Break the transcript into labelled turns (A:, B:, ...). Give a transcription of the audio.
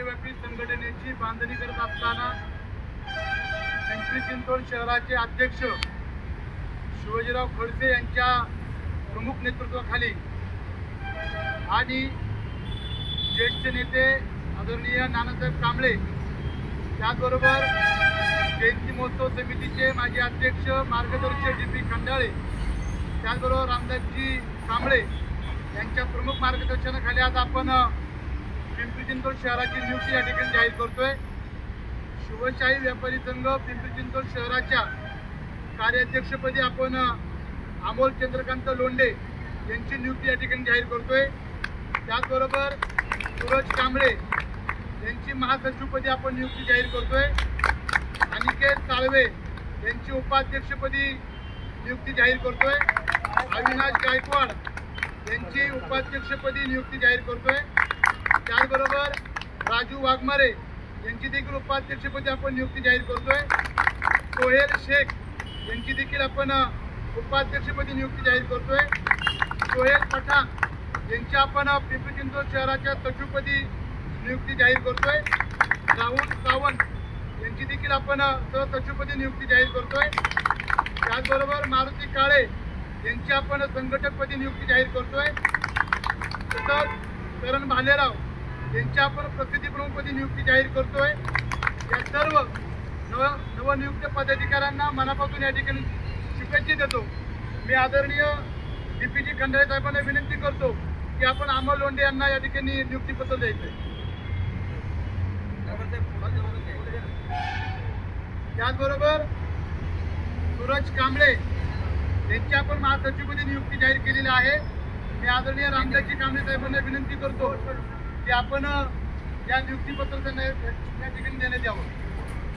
A: राज्यव्यापी संघटनेची बांधणी करत असताना पिंपरी चिंचवड शहराचे अध्यक्ष शिवाजीराव खडसे यांच्या प्रमुख नेतृत्वाखाली आणि ज्येष्ठ नेते आदरणीय नानासाहेब कांबळे, त्याचबरोबर जयंती महोत्सव समितीचे माजी अध्यक्ष मार्गदर्शक डी.पी. खंडाळे, त्याचबरोबर रामदासजी कांबळे यांच्या प्रमुख मार्गदर्शनाखाली आज आपण पिंपरी चिंचवड शहराची नियुक्ती या ठिकाणी जाहीर करतोय. शिवशाही व्यापारी संघ पिंपरी चिंचवड शहराच्या कार्याध्यक्षपदी आपण अमोल चंद्रकांत लोंढे यांची नियुक्ती या ठिकाणी जाहीर करतोय. त्याचबरोबर सूरज कांबळे यांची महासचिवपदी आपण नियुक्ती जाहीर करतोय. अनिकेत साळवे यांची उपाध्यक्षपदी नियुक्ती जाहीर करतोय. अविनाश गायकवाड यांची उपाध्यक्षपदी नियुक्ती जाहीर करतोय. त्याचबरोबर राजू वाघमारे यांची देखील उपाध्यक्षपदी आपण नियुक्ती जाहीर करतोय. सोहेल शेख यांची देखील आपण उपाध्यक्षपदी नियुक्ती जाहीर करतोय. सोहेल पठाण यांची आपण पिंपरी चिंचवड शहराच्या सचिवपदी नियुक्ती जाहीर करतोय. राहुल सावंत यांची देखील आपण सहसचिवपदी नियुक्ती जाहीर करतोय. त्याचबरोबर मारुती काळे यांची आपण संघटकपदी नियुक्ती जाहीर करतोय. तसंच करण भालेराव यांची आपण प्रसिद्धी प्रमुखपदी नियुक्ती जाहीर करतोय. या सर्व नवनियुक्त पदाधिकाऱ्यांना मनापासून या ठिकाणी शुभेच्छा देतो. मी आदरणीय डी.पी. खंडाळे साहेबांना विनंती करतो की आपण अमोल लोंढे यांना या ठिकाणी नियुक्तीपत्र द्यायचंय. त्याचबरोबर सूरज कांबळे यांची आपण महासचिवपदी नियुक्ती जाहीर केलेली आहे. मी आदरणीय रामदासजी कांबळे साहेबांना विनंती करतो की आपण या नियुक्तीपत्राचं या ठिकाणी देण्यात यावं.